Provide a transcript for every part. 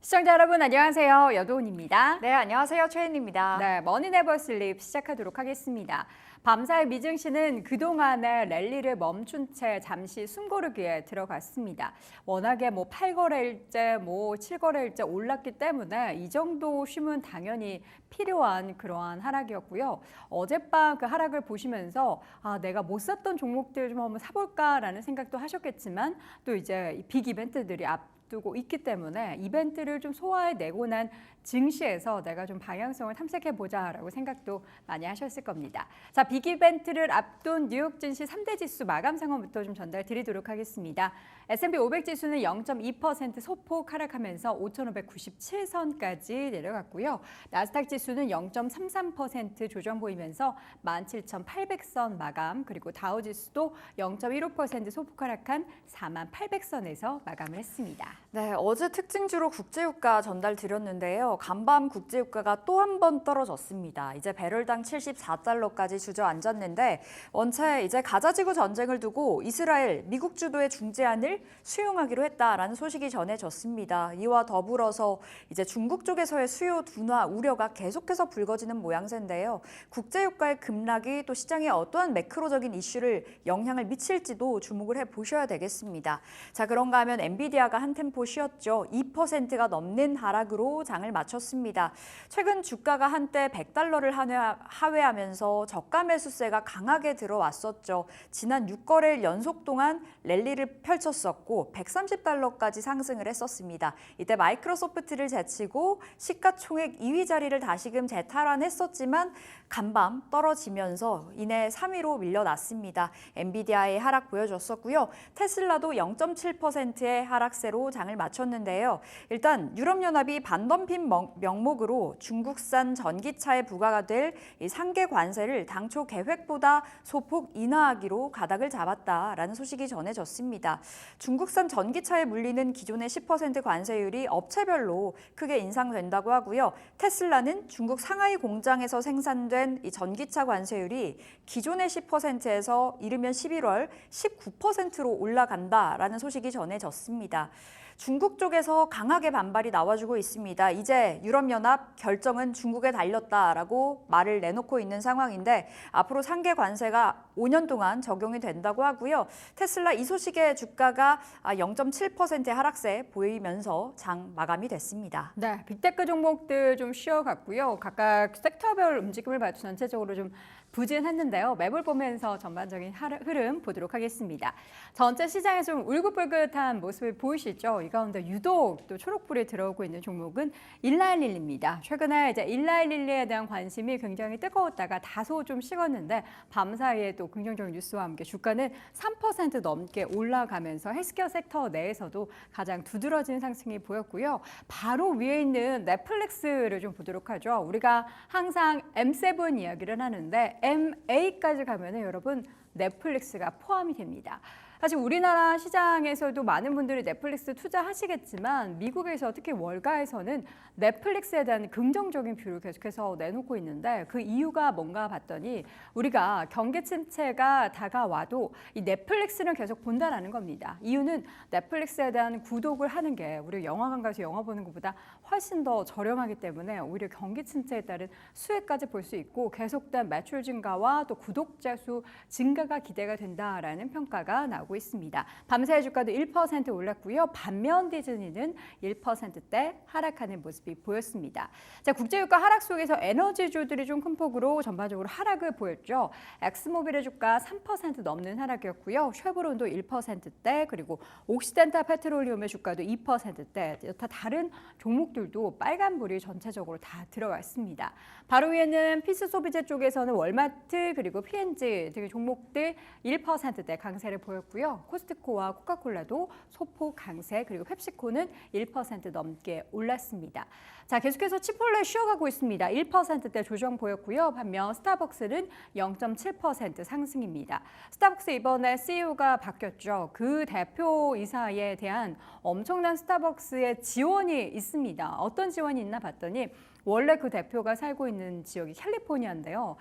시청자 여러분 안녕하세요. 여도은입니다. 네, 안녕하세요. 최인입니다. 네, 머니 네버 슬립 시작하도록 하겠습니다. 밤사이 미증시는 그동안의 랠리를 멈춘 채 잠시 숨고르기에 들어갔습니다. 워낙에 8거래일째, 7거래일째 올랐기 때문에 이 정도 쉼은 당연히 필요한 그러한 하락이었고요. 어젯밤 그 하락을 보시면서 내가 못 샀던 종목들 좀 한번 사볼까라는 생각도 하셨겠지만 또 이제 빅 이벤트들이 앞두고 있기 때문에 이벤트를 좀 소화해내고 난 증시에서 내가 좀 방향성을 탐색해보자라고 생각도 많이 하셨을 겁니다. 자, 빅 이벤트를 앞둔 뉴욕 증시 3대 지수 마감 상황부터 좀 전달 드리도록 하겠습니다. S&P 500 지수는 0.2% 소폭 하락하면서 5,597선까지 내려갔고요. 나스닥 지수는 0.33% 조정 보이면서 17,800선 마감, 그리고 다우 지수도 0.15% 소폭 하락한 48,000선에서 마감을 했습니다. 네, 어제 특징주로 국제유가 전달 드렸는데요. 간밤 국제유가가 또 한 번 떨어졌습니다. 이제 배럴당 74달러까지 주저앉았는데 원체 이제 가자지구 전쟁을 두고 이스라엘, 미국 주도의 중재안을 수용하기로 했다라는 소식이 전해졌습니다. 이와 더불어서 이제 중국 쪽에서의 수요 둔화 우려가 계속해서 불거지는 모양새인데요. 국제유가의 급락이 또 시장에 어떠한 매크로적인 이슈를 영향을 미칠지도 주목을 해보셔야 되겠습니다. 자, 그런가 하면 엔비디아가 한 템포 쉬었죠. 2%가 넘는 하락으로 장을 마쳤습니다. 최근 주가가 한때 100달러를 하회하면서 저가 매수세가 강하게 들어왔었죠. 지난 6거래일 연속 동안 랠리를 펼쳤었고 130달러까지 상승을 했었습니다. 이때 마이크로소프트를 제치고 시가총액 2위 자리를 다시금 재탈환했었지만 간밤 떨어지면서 이내 3위로 밀려났습니다. 엔비디아의 하락 보여줬었고요. 테슬라도 0.7%의 하락세로 장을 마쳤는데요. 일단 유럽연합이 반덤핑 명목으로 중국산 전기차에 부과가 될 이 상계 관세를 당초 계획보다 소폭 인하하기로 가닥을 잡았다라는 소식이 전해졌습니다. 중국산 전기차에 물리는 기존의 10% 관세율이 업체별로 크게 인상된다고 하고요. 테슬라는 중국 상하이 공장에서 생산된 이 전기차 관세율이 기존의 10%에서 이르면 11월 19%로 올라간다라는 소식이 전해졌습니다. 중국 쪽에서 강하게 반발이 나와주고 있습니다. 이제 유럽연합 결정은 중국에 달렸다라고 말을 내놓고 있는 상황인데 앞으로 상계 관세가 5년 동안 적용이 된다고 하고요. 테슬라 이 소식에 주가가 0.7%의 하락세 보이면서 장 마감이 됐습니다. 네, 빅테크 종목들 좀 쉬어갔고요. 각각 섹터별 움직임을 봐도 전체적으로 좀 부진했는데요. 맵을 보면서 전반적인 흐름 보도록 하겠습니다. 전체 시장에서 좀 울긋불긋한 모습을 보이시죠? 이 가운데 유독 또 초록불이 들어오고 있는 종목은 1911입니다. 최근에 이제 1911에 대한 관심이 굉장히 뜨거웠다가 다소 좀 식었는데 밤사이에 또 긍정적인 뉴스와 함께 주가는 3% 넘게 올라가면서 헬스케어 섹터 내에서도 가장 두드러진 상승이 보였고요. 바로 위에 있는 넷플릭스를 좀 보도록 하죠. 우리가 항상 M7 이야기를 하는데 MA까지 가면은 여러분 넷플릭스가 포함이 됩니다. 사실 우리나라 시장에서도 많은 분들이 넷플릭스 투자하시겠지만 미국에서 특히 월가에서는 넷플릭스에 대한 긍정적인 뷰를 계속해서 내놓고 있는데 그 이유가 뭔가 봤더니 우리가 경기 침체가 다가와도 이 넷플릭스는 계속 본다라는 겁니다. 이유는 넷플릭스에 대한 구독을 하는 게 우리 영화관 가서 영화 보는 것보다 훨씬 더 저렴하기 때문에 오히려 경기 침체에 따른 수혜까지 볼 수 있고 계속된 매출 증가와 또 구독자 수 증가가 기대가 된다라는 평가가 나오고 있습니다. 밤사이 주가도 1% 올랐고요. 반면 디즈니는 1%대 하락하는 모습이 보였습니다. 자, 국제유가 하락 속에서 에너지주들이 좀 큰 폭으로 전반적으로 하락을 보였죠. 엑스모빌의 주가 3% 넘는 하락이었고요. 쉐보론도 1%대 그리고 옥시덴탈 페트롤리움의 주가도 2%대 여타 다른 종목들도 빨간불이 전체적으로 다 들어가 있습니다. 바로 위에는 피스소비재 쪽에서는 월마트 그리고 P&G 등의 종목들 1%대 강세를 보였고요. 코스트코와 코카콜라도 소폭 강세 그리고 펩시코는 1% 넘게 올랐습니다. 자, 계속해서 치폴레 쉬어가고 있습니다. 1%대 조정 보였고요. 반면 스타벅스는 0.7% 상승입니다. 스타벅스 이번에 CEO가 바뀌었죠. 그 대표이사에 대한 엄청난 스타벅스의 지원이 있습니다. 어떤 지원이 있나 봤더니 원래 그 대표가 살고 있는 지역이 캘리포니아인데요.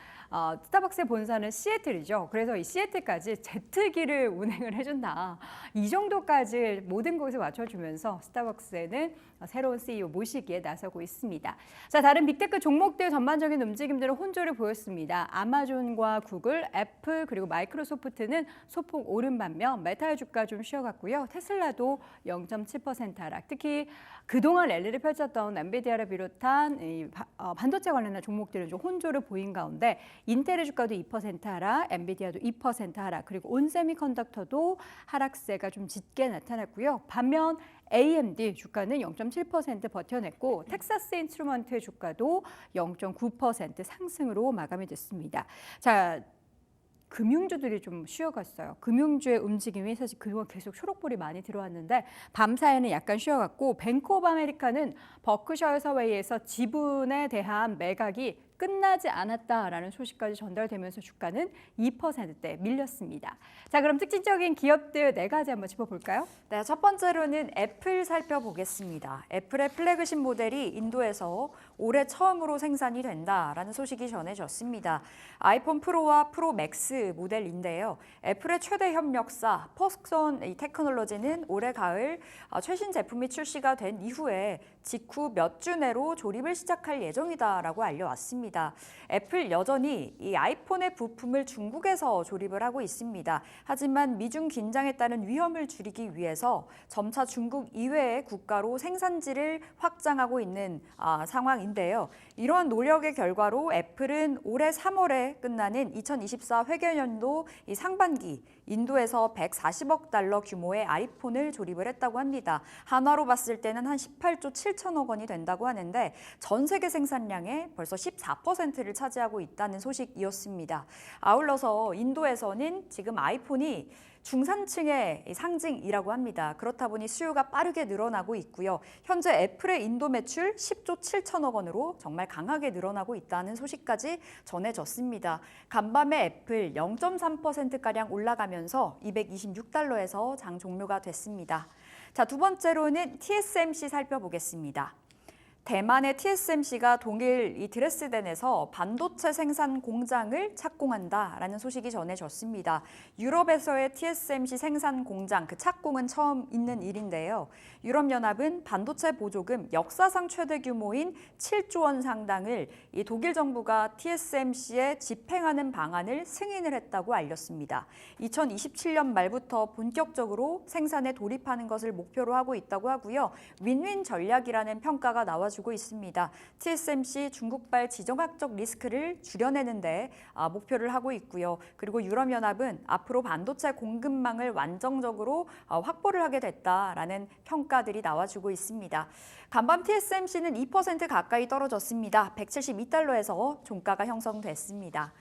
스타벅스의 본사는 시애틀이죠. 그래서 이 시애틀까지 제트기를 운행을 해준다. 이 정도까지 모든 곳에 맞춰주면서 스타벅스에는 새로운 CEO 모시기에 나서고 있습니다. 자, 다른 빅테크 종목들 전반적인 움직임들은 혼조를 보였습니다. 아마존과 구글, 애플 그리고 마이크로소프트는 소폭 오른 반면 메타의 주가 좀 쉬어갔고요. 테슬라도 0.7% 하락. 특히 그동안 랠리를 펼쳤던 엔비디아를 비롯한 이 반도체 관련한 종목들은 좀 혼조를 보인 가운데 인텔의 주가도 2% 하락, 엔비디아도 2% 하락, 그리고 온세미컨덕터도 하락세가 좀 짙게 나타났고요. 반면 AMD 주가는 0.7% 버텨냈고 텍사스 인스트루먼트의 주가도 0.9% 상승으로 마감이 됐습니다. 자, 금융주들이 좀 쉬어갔어요. 금융주의 움직임이 사실 그동안 계속 초록불이 많이 들어왔는데 밤사이에는 약간 쉬어갔고 뱅크 오브 아메리카는 버크셔 해서웨이에서 지분에 대한 매각이 끝나지 않았다라는 소식까지 전달되면서 주가는 2%대 밀렸습니다. 자, 그럼 특징적인 기업들 4가지 한번 짚어볼까요? 네, 첫 번째로는 애플 살펴보겠습니다. 애플의 플래그십 모델이 인도에서 올해 처음으로 생산이 된다라는 소식이 전해졌습니다. 아이폰 프로와 프로 맥스 모델인데요. 애플의 최대 협력사 폭스콘 테크놀로지는 올해 가을 최신 제품이 출시가 된 이후에 직후 몇 주 내로 조립을 시작할 예정이다라고 알려왔습니다. 애플 여전히 이 아이폰의 부품을 중국에서 조립을 하고 있습니다. 하지만 미중 긴장에 따른 위험을 줄이기 위해서 점차 중국 이외의 국가로 생산지를 확장하고 있는 상황인데요. 이러한 노력의 결과로 애플은 올해 3월에 끝나는 2024 회계연도 이 상반기 인도에서 140억 달러 규모의 아이폰을 조립을 했다고 합니다. 한화로 봤을 때는 한 18조 7천억 원이 된다고 하는데 전 세계 생산량의 벌써 14%를 차지하고 있다는 소식이었습니다. 아울러서 인도에서는 지금 아이폰이 중산층의 상징이라고 합니다. 그렇다 보니 수요가 빠르게 늘어나고 있고요. 현재 애플의 인도 매출 10조 7천억 원으로 정말 강하게 늘어나고 있다는 소식까지 전해졌습니다. 간밤에 애플 0.3%가량 올라가면서 226달러에서 장 종료가 됐습니다. 자, 두 번째로는 TSMC 살펴보겠습니다. 대만의 TSMC가 동일 이 드레스덴에서 반도체 생산 공장을 착공한다라는 소식이 전해졌습니다. 유럽에서의 TSMC 생산 공장 그 착공은 처음 있는 일인데요. 유럽연합은 반도체 보조금 역사상 최대 규모인 7조 원 상당을 이 독일 정부가 TSMC에 집행하는 방안을 승인을 했다고 알렸습니다. 2027년 말부터 본격적으로 생산에 돌입하는 것을 목표로 하고 있다고 하고요. 윈윈 전략이라는 평가가 나와주고 있습니다. TSMC 중국발 지정학적 리스크를 줄여내는데 목표를 하고 있고요. 그리고 유럽연합은 앞으로 반도체 공급망을 완전적으로 확보를 하게 됐다라는 평가들이 나와주고 있습니다. 간밤 TSMC는 2% 가까이 떨어졌습니다. 172달러에서 종가가 형성됐습니다.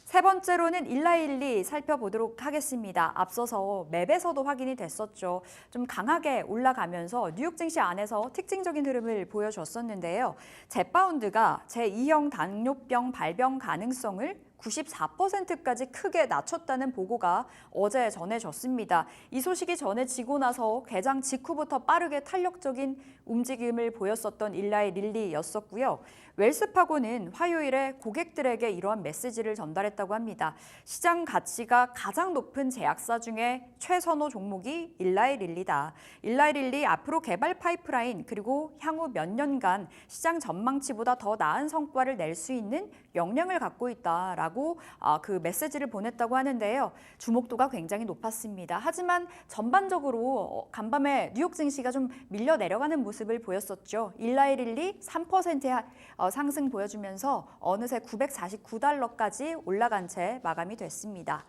세 번째로는 일라일리 살펴보도록 하겠습니다. 앞서서 맵에서도 확인이 됐었죠. 좀 강하게 올라가면서 뉴욕 증시 안에서 특징적인 흐름을 보여줬었는데요. 젯바운드가 제2형 당뇨병 발병 가능성을 94%까지 크게 낮췄다는 보고가 어제 전해졌습니다. 이 소식이 전해지고 나서 개장 직후부터 빠르게 탄력적인 움직임을 보였었던 일라이 릴리였었고요. 웰스파고는 화요일에 고객들에게 이러한 메시지를 전달했다고 합니다. 시장 가치가 가장 높은 제약사 중에 최선호 종목이 일라이 릴리다. 일라이 릴리 앞으로 개발 파이프라인 그리고 향후 몇 년간 시장 전망치보다 더 나은 성과를 낼 수 있는 역량을 갖고 있다라고 그 메시지를 보냈다고 하는데요. 주목도가 굉장히 높았습니다. 하지만 전반적으로 간밤에 뉴욕 증시가 좀 밀려 내려가는 모습을 보였었죠. 일라이 릴리 3%의 상승 보여주면서 어느새 949달러까지 올라간 채 마감이 됐습니다.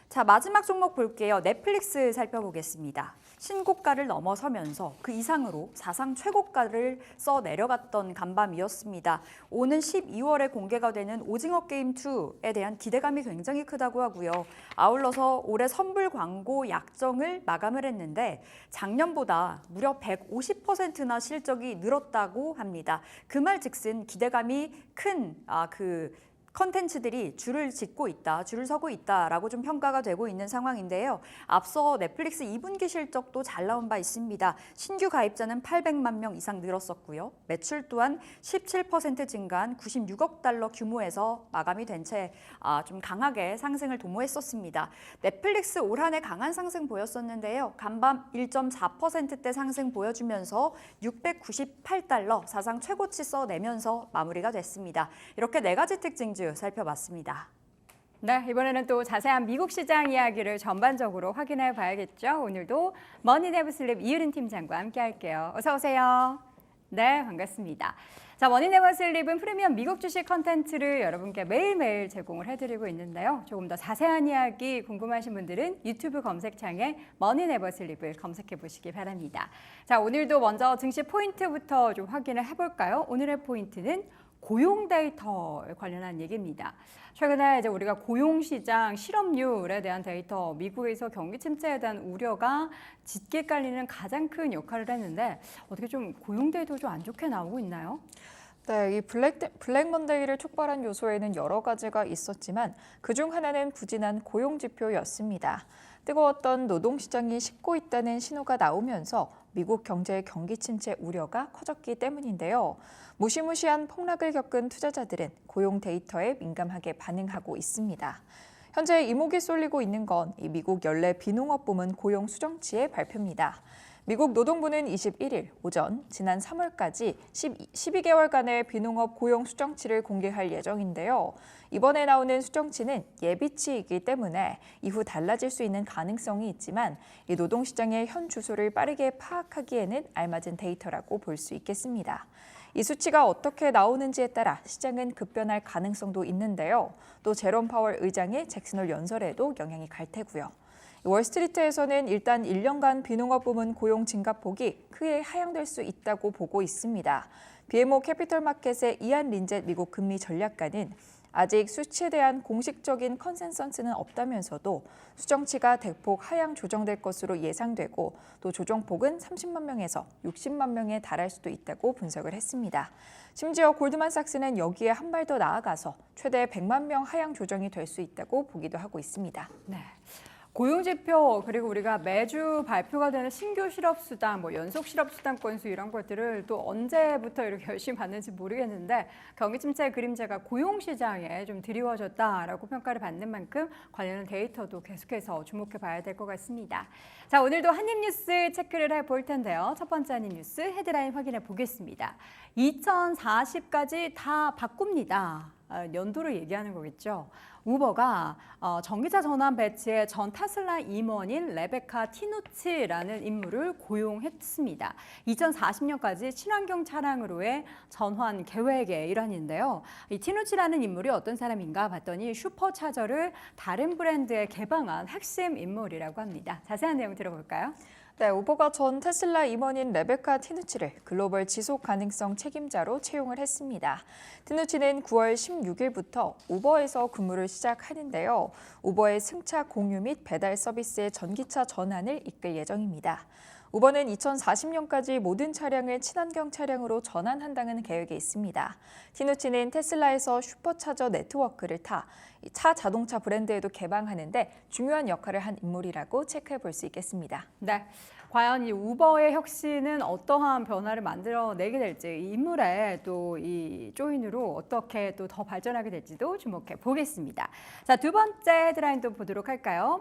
자, 마지막 종목 볼게요. 넷플릭스 살펴보겠습니다. 신고가를 넘어서면서 그 이상으로 사상 최고가를 써 내려갔던 간밤이었습니다. 오는 12월에 공개가 되는 오징어 게임 2에 대한 기대감이 굉장히 크다고 하고요. 아울러서 올해 선불 광고 약정을 마감을 했는데 작년보다 무려 150%나 실적이 늘었다고 합니다. 그 말즉슨 기대감이 큰 컨텐츠들이 줄을 서고 있다라고 좀 평가가 되고 있는 상황인데요. 앞서 넷플릭스 2분기 실적도 잘 나온 바 있습니다. 신규 가입자는 800만 명 이상 늘었었고요. 매출 또한 17% 증가한 96억 달러 규모에서 마감이 된 채 좀 강하게 상승을 도모했었습니다. 넷플릭스 올 한 해 강한 상승 보였었는데요. 간밤 1.4%대 상승 보여주면서 698달러 사상 최고치 써내면서 마무리가 됐습니다. 이렇게 네 가지 특징주 살펴봤습니다. 네, 이번에는 또 자세한 미국 시장 이야기를 전반적으로 확인해 봐야겠죠. 오늘도 머니네버슬립 이유린 팀장과 함께 할게요. 어서 오세요. 네, 반갑습니다. 자, 머니네버슬립은 프리미엄 미국 주식 컨텐츠를 여러분께 매일매일 제공을 해드리고 있는데요. 조금 더 자세한 이야기 궁금하신 분들은 유튜브 검색창에 머니네버슬립을 검색해 보시기 바랍니다. 자, 오늘도 먼저 증시 포인트부터 좀 확인을 해볼까요? 오늘의 포인트는 고용 데이터에 관련한 얘기입니다. 최근에 이제 우리가 고용시장 실업률에 대한 데이터, 미국에서 경기 침체에 대한 우려가 짙게 깔리는 가장 큰 역할을 했는데 어떻게 좀 고용 데이터 좀 안 좋게 나오고 있나요? 네, 이 블랙 먼데이를 촉발한 요소에는 여러 가지가 있었지만 그중 하나는 부진한 고용 지표였습니다. 뜨거웠던 노동시장이 식고 있다는 신호가 나오면서 미국 경제의 경기 침체 우려가 커졌기 때문인데요. 무시무시한 폭락을 겪은 투자자들은 고용 데이터에 민감하게 반응하고 있습니다. 현재 이목이 쏠리고 있는 건 이 미국 연례 비농업 부문 고용 수정치의 발표입니다. 미국 노동부는 21일 오전 지난 3월까지 12개월간의 비농업 고용 수정치를 공개할 예정인데요. 이번에 나오는 수정치는 예비치이기 때문에 이후 달라질 수 있는 가능성이 있지만 이 노동시장의 현 주소를 빠르게 파악하기에는 알맞은 데이터라고 볼 수 있겠습니다. 이 수치가 어떻게 나오는지에 따라 시장은 급변할 가능성도 있는데요. 또 제롬 파월 의장의 잭슨홀 연설에도 영향이 갈 테고요. 월스트리트에서는 일단 1년간 비농업 부문 고용 증가폭이 크게 하향될 수 있다고 보고 있습니다. BMO 캐피털 마켓의 이안 린젯 미국 금리 전략가는 아직 수치에 대한 공식적인 컨센서스는 없다면서도 수정치가 대폭 하향 조정될 것으로 예상되고 또 조정폭은 30만 명에서 60만 명에 달할 수도 있다고 분석을 했습니다. 심지어 골드만삭스는 여기에 한 발 더 나아가서 최대 100만 명 하향 조정이 될 수 있다고 보기도 하고 있습니다. 네. 고용지표 그리고 우리가 매주 발표가 되는 신규 실업수당, 연속 실업수당 건수 이런 것들을 또 언제부터 이렇게 열심히 받는지 모르겠는데 경기 침체의 그림자가 고용시장에 좀 드리워졌다라고 평가를 받는 만큼 관련 데이터도 계속해서 주목해 봐야 될 것 같습니다. 자, 오늘도 한입뉴스 체크를 해볼 텐데요. 첫 번째 한입뉴스 헤드라인 확인해 보겠습니다. 2040까지 다 바꿉니다. 연도를 얘기하는 거겠죠. 우버가 전기차 전환 배치의 전 테슬라 임원인 레베카 티누치라는 인물을 고용했습니다. 2040년까지 친환경 차량으로의 전환 계획의 일환인데요. 이 티누치라는 인물이 어떤 사람인가 봤더니 슈퍼차저를 다른 브랜드에 개방한 핵심 인물이라고 합니다. 자세한 내용 들어볼까요? 네, 우버가 전 테슬라 임원인 레베카 티누치를 글로벌 지속 가능성 책임자로 채용을 했습니다. 티누치는 9월 16일부터 우버에서 근무를 시작하는데요. 우버의 승차 공유 및 배달 서비스의 전기차 전환을 이끌 예정입니다. 우버는 2040년까지 모든 차량을 친환경 차량으로 전환한다는 계획이 있습니다. 티누치는 테슬라에서 슈퍼차저 네트워크를 타 차 자동차 브랜드에도 개방하는데 중요한 역할을 한 인물이라고 체크해 볼 수 있겠습니다. 네. 과연 이 우버의 혁신은 어떠한 변화를 만들어내게 될지, 이 인물의 또 이 조인으로 어떻게 또 더 발전하게 될지도 주목해 보겠습니다. 자, 두 번째 헤드라인도 보도록 할까요?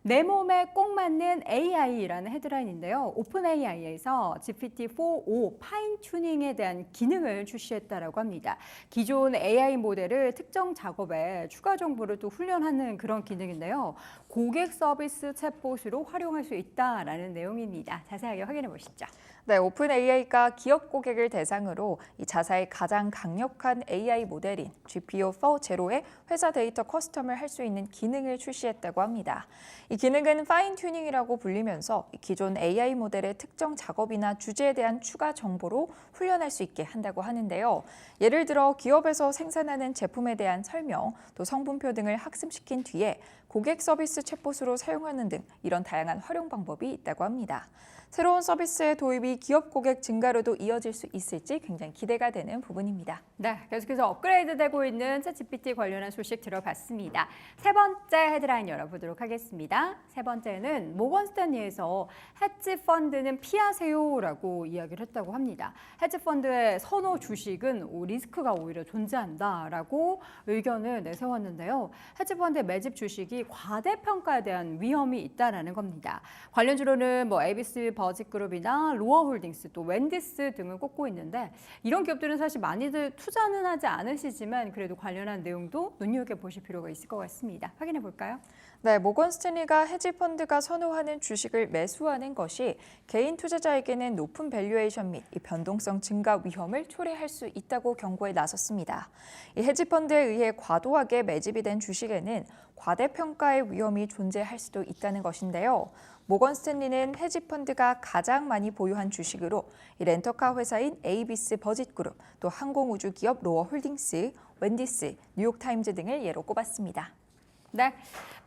내 몸에 꼭 맞는 AI라는 헤드라인인데요. 오픈 AI에서 GPT-4o 파인 튜닝에 대한 기능을 출시했다라고 합니다. 기존 AI 모델을 특정 작업에 추가 정보를 또 훈련하는 그런 기능인데요. 고객 서비스 챗봇으로 활용할 수 있다라는 내용입니다. 자세하게 확인해 보시죠. 네, 오픈 AI가 기업 고객을 대상으로 이 자사의 가장 강력한 AI 모델인 GPU-4.0의 회사 데이터 커스텀을 할 수 있는 기능을 출시했다고 합니다. 이 기능은 파인 튜닝이라고 불리면서 기존 AI 모델의 특정 작업이나 주제에 대한 추가 정보로 훈련할 수 있게 한다고 하는데요. 예를 들어 기업에서 생산하는 제품에 대한 설명, 또 성분표 등을 학습시킨 뒤에 고객 서비스 챗봇으로 사용하는 등 이런 다양한 활용 방법이 있다고 합니다. 새로운 서비스의 도입이 기업 고객 증가로도 이어질 수 있을지 굉장히 기대가 되는 부분입니다. 네, 계속해서 업그레이드되고 있는 챗GPT 관련한 소식 들어봤습니다. 세 번째 헤드라인 열어보도록 하겠습니다. 세 번째는 모건 스탠리에서 헤지 펀드는 피하세요라고 이야기를 했다고 합니다. 헤지 펀드의 선호 주식은 리스크가 오히려 존재한다라고 의견을 내세웠는데요. 헤지 펀드의 매집 주식이 과대평가에 대한 위험이 있다라는 겁니다. 관련주로는 ABC 버짓그룹이나 로어홀딩스, 또 웬디스 등을 꼽고 있는데 이런 기업들은 사실 많이들 투자는 하지 않으시지만 그래도 관련한 내용도 눈여겨보실 필요가 있을 것 같습니다. 확인해 볼까요? 네, 모건 스탠리가 헤지 펀드가 선호하는 주식을 매수하는 것이 개인 투자자에게는 높은 밸류에이션 및 이 변동성 증가 위험을 초래할 수 있다고 경고에 나섰습니다. 이 헤지 펀드에 의해 과도하게 매집이 된 주식에는 과대평가의 위험이 존재할 수도 있다는 것인데요. 모건 스탠리는 헤지 펀드가 가장 많이 보유한 주식으로 이 렌터카 회사인 ABC 버짓그룹, 또 항공우주 기업 로어홀딩스, 웬디스, 뉴욕타임즈 등을 예로 꼽았습니다. 네,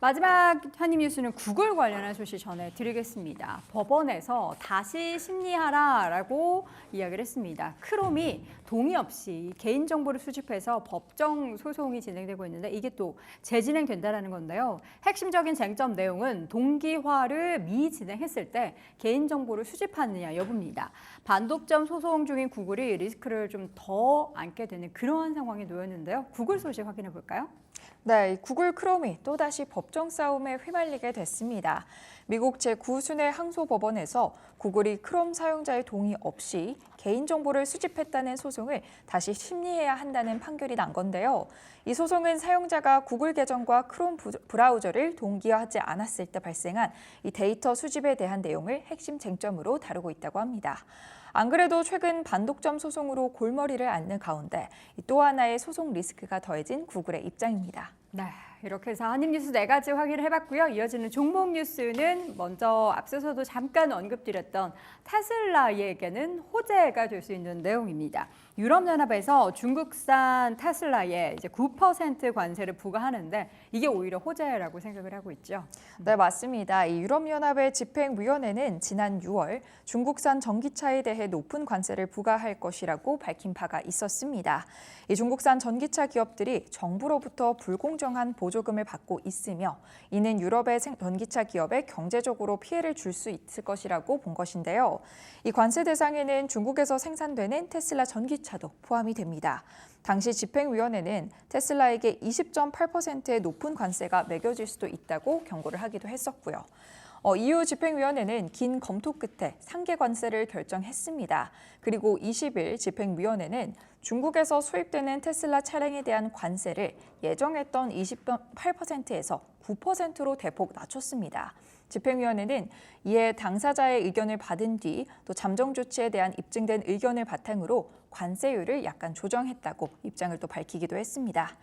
마지막 현임 뉴스는 구글 관련한 소식 전해드리겠습니다. 법원에서 다시 심리하라라고 이야기를 했습니다. 크롬이 동의 없이 개인정보를 수집해서 법정 소송이 진행되고 있는데 이게 또 재진행된다는 건데요. 핵심적인 쟁점 내용은 동기화를 미진행했을 때 개인정보를 수집하느냐 여부입니다. 반독점 소송 중인 구글이 리스크를 좀 더 안게 되는 그러한 상황에 놓였는데요. 구글 소식 확인해 볼까요? 네, 구글 크롬이 또다시 법정 싸움에 휘말리게 됐습니다. 미국 제9순회 항소법원에서 구글이 크롬 사용자의 동의 없이 개인정보를 수집했다는 소송을 다시 심리해야 한다는 판결이 난 건데요. 이 소송은 사용자가 구글 계정과 크롬 브라우저를 동기화하지 않았을 때 발생한 이 데이터 수집에 대한 내용을 핵심 쟁점으로 다루고 있다고 합니다. 안 그래도 최근 반독점 소송으로 골머리를 앓는 가운데 또 하나의 소송 리스크가 더해진 구글의 입장입니다. 네, 이렇게 해서 한입 뉴스 4가지 확인을 해봤고요. 이어지는 종목 뉴스는 먼저 앞서서도 잠깐 언급드렸던 테슬라에게는 호재가 될 수 있는 내용입니다. 유럽연합에서 중국산 테슬라에 이제 9% 관세를 부과하는데 이게 오히려 호재라고 생각을 하고 있죠. 네, 맞습니다. 이 유럽연합의 집행위원회는 지난 6월 중국산 전기차에 대해 높은 관세를 부과할 것이라고 밝힌 바가 있었습니다. 이 중국산 전기차 기업들이 정부로부터 불공정한 보조금을 받고 있으며 이는 유럽의 전기차 기업에 경제적으로 피해를 줄 수 있을 것이라고 본 것인데요. 이 관세 대상에는 중국에서 생산되는 테슬라 전기차도 포함이 됩니다. 당시 집행위원회는 테슬라에게 20.8%의 높은 관세가 매겨질 수도 있다고 경고를 하기도 했었고요. EU 집행위원회는 긴 검토 끝에 상계 관세를 결정했습니다. 그리고 20일 집행위원회는 중국에서 수입되는 테슬라 차량에 대한 관세를 예정했던 28%에서 9%로 대폭 낮췄습니다. 집행위원회는 이에 당사자의 의견을 받은 뒤 또 잠정 조치에 대한 입증된 의견을 바탕으로 관세율을 약간 조정했다고 입장을 또 밝히기도 했습니다.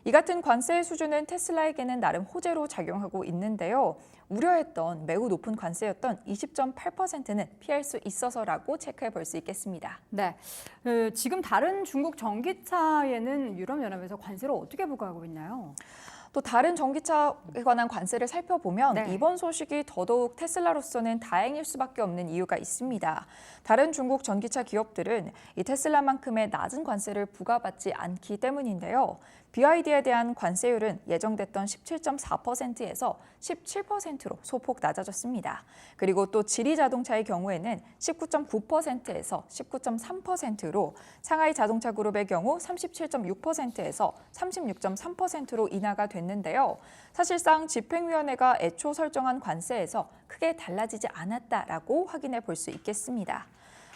이 같은 관세의 수준은 테슬라에게는 나름 호재로 작용하고 있는데요. 우려했던 매우 높은 관세였던 20.8%는 피할 수 있어서라고 체크해 볼 수 있겠습니다. 네, 지금 다른 중국 전기차에는 유럽연합에서 관세를 어떻게 부과하고 있나요? 또 다른 전기차에 관한 관세를 살펴보면 네. 이번 소식이 더더욱 테슬라로서는 다행일 수밖에 없는 이유가 있습니다. 다른 중국 전기차 기업들은 이 테슬라만큼의 낮은 관세를 부과받지 않기 때문인데요. BYD에 대한 관세율은 예정됐던 17.4%에서 17%로 소폭 낮아졌습니다. 그리고 또 지리 자동차의 경우에는 19.9%에서 19.3%로 상하이 자동차 그룹의 경우 37.6%에서 36.3%로 인하가 됐는데요. 사실상 집행위원회가 애초 설정한 관세에서 크게 달라지지 않았다라고 확인해 볼 수 있겠습니다.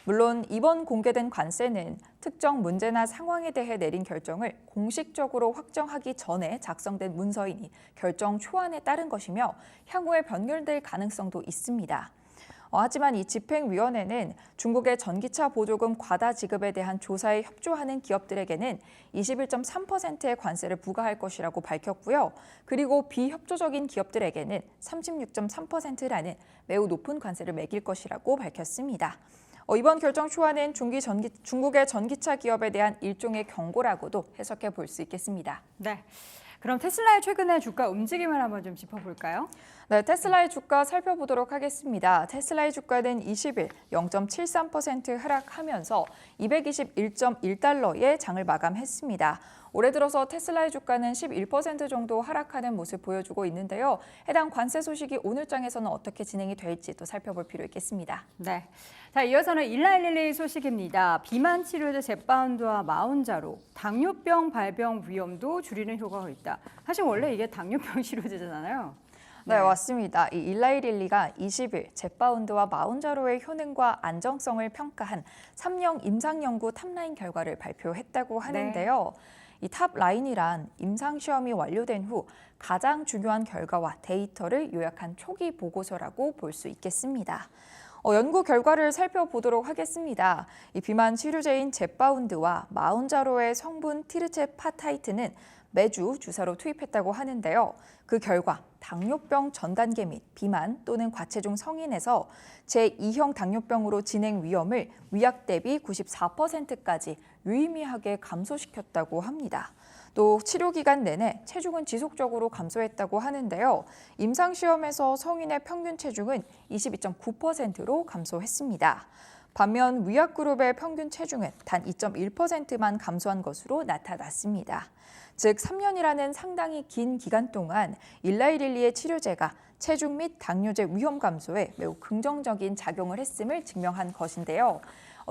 물론 이번 공개된 관세는 특정 문제나 상황에 대해 내린 결정을 공식적으로 확정하기 전에 작성된 문서이니 결정 초안에 따른 것이며 향후에 변경될 가능성도 있습니다. 하지만 이 집행위원회는 중국의 전기차 보조금 과다 지급에 대한 조사에 협조하는 기업들에게는 21.3%의 관세를 부과할 것이라고 밝혔고요. 그리고 비협조적인 기업들에게는 36.3%라는 매우 높은 관세를 매길 것이라고 밝혔습니다. 이번 결정 초안은 중국의 전기차 기업에 대한 일종의 경고라고도 해석해 볼 수 있겠습니다. 네. 그럼 테슬라의 최근의 주가 움직임을 한번 좀 짚어볼까요? 네, 테슬라의 주가 살펴보도록 하겠습니다. 테슬라의 주가는 20일 0.73% 하락하면서 221.1달러에 장을 마감했습니다. 올해 들어서 테슬라의 주가는 11% 정도 하락하는 모습 보여주고 있는데요. 해당 관세 소식이 오늘 장에서는 어떻게 진행이 될지 또 살펴볼 필요 있겠습니다. 네. 자, 이어서는 일라일릴리 소식입니다. 비만 치료제 젯바운드와 마운자로 당뇨병 발병 위험도 줄이는 효과가 있다. 사실 원래 이게 당뇨병 치료제잖아요. 네, 맞습니다. 이 일라이릴리가 20일 젯바운드와 마운자로의 효능과 안정성을 평가한 3형 임상 연구 탑라인 결과를 발표했다고 하는데요. 이 탑라인이란 임상 시험이 완료된 후 가장 중요한 결과와 데이터를 요약한 초기 보고서라고 볼 수 있겠습니다. 연구 결과를 살펴보도록 하겠습니다. 이 비만 치료제인 젯바운드와 마운자로의 성분 티르체파타이트는 매주 주사로 투입했다고 하는데요. 그 결과 당뇨병 전 단계 및 비만 또는 과체중 성인에서 제2형 당뇨병으로 진행 위험을 위약 대비 94%까지 유의미하게 감소시켰다고 합니다. 또 치료 기간 내내 체중은 지속적으로 감소했다고 하는데요. 임상시험에서 성인의 평균 체중은 22.9%로 감소했습니다. 반면 위약 그룹의 평균 체중은 단 2.1%만 감소한 것으로 나타났습니다. 즉 3년이라는 상당히 긴 기간 동안 일라이릴리의 치료제가 체중 및 당뇨제 위험 감소에 매우 긍정적인 작용을 했음을 증명한 것인데요.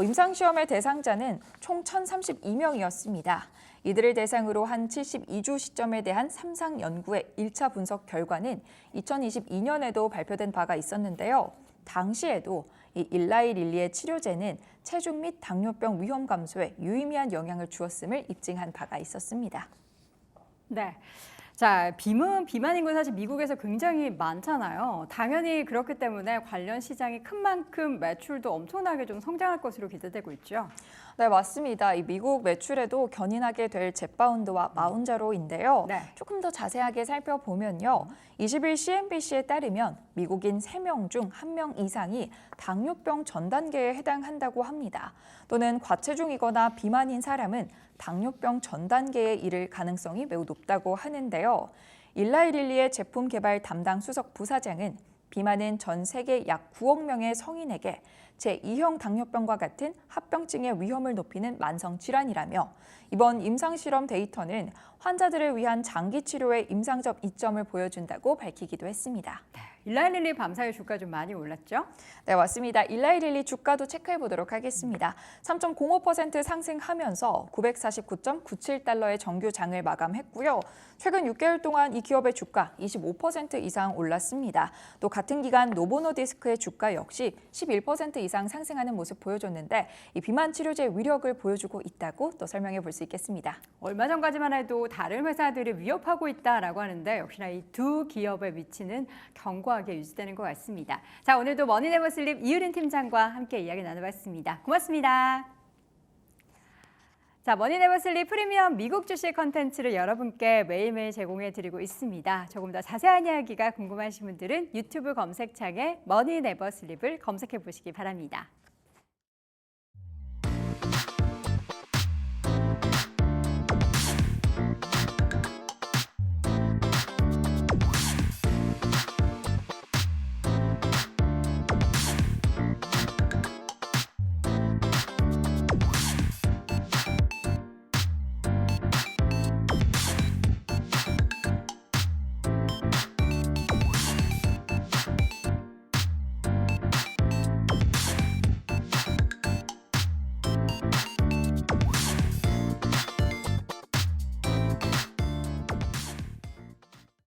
임상시험의 대상자는 총 1,032명이었습니다. 이들을 대상으로 한 72주 시점에 대한 3상 연구의 1차 분석 결과는 2022년에도 발표된 바가 있었는데요. 당시에도 이 일라이릴리의 치료제는 체중 및 당뇨병 위험 감소에 유의미한 영향을 주었음을 입증한 바가 있었습니다. 네. 자, 비만 인구 사실 미국에서 굉장히 많잖아요. 당연히 그렇기 때문에 관련 시장이 큰 만큼 매출도 엄청나게 좀 성장할 것으로 기대되고 있죠. 네, 맞습니다. 이 미국 매출에도 견인하게 될 젯바운드와 마운자로인데요. 네. 조금 더 자세하게 살펴보면요. 20일 CNBC에 따르면 미국인 3명 중 1명 이상이 당뇨병 전 단계에 해당한다고 합니다. 또는 과체중이거나 비만인 사람은 당뇨병 전 단계에 이를 가능성이 매우 높다고 하는데요. 일라이릴리의 제품 개발 담당 수석 부사장은 비만은 전 세계 약 9억 명의 성인에게 제2형 당뇨병과 같은 합병증의 위험을 높이는 만성 질환이라며 이번 임상실험 데이터는 환자들을 위한 장기 치료의 임상적 이점을 보여준다고 밝히기도 했습니다. 일라일릴리 밤사이 주가 좀 많이 올랐죠? 네, 맞습니다. 일라이릴리 주가도 체크해 보도록 하겠습니다. 3.05% 상승하면서 949.97달러의 정규 장을 마감했고요. 최근 6개월 동안 이 기업의 주가 25% 이상 올랐습니다. 또 같은 기간 노보노디스크의 주가 역시 11% 이상 상승하는 모습 보여줬는데 이 비만 치료제의 위력을 보여주고 있다고 또 설명해 볼 수 있겠습니다. 얼마 전까지만 해도 다른 회사들이 위협하고 있다라고 하는데 역시나 이 두 기업의 위치는 견고하게 유지되는 것 같습니다. 자, 오늘도 머니네버슬립 이유린 팀장과 함께 이야기 나눠봤습니다. 고맙습니다. 자, 머니네버슬립 프리미엄 미국 주식 컨텐츠를 여러분께 매일매일 제공해드리고 있습니다. 조금 더 자세한 이야기가 궁금하신 분들은 유튜브 검색창에 머니네버슬립을 검색해 보시기 바랍니다.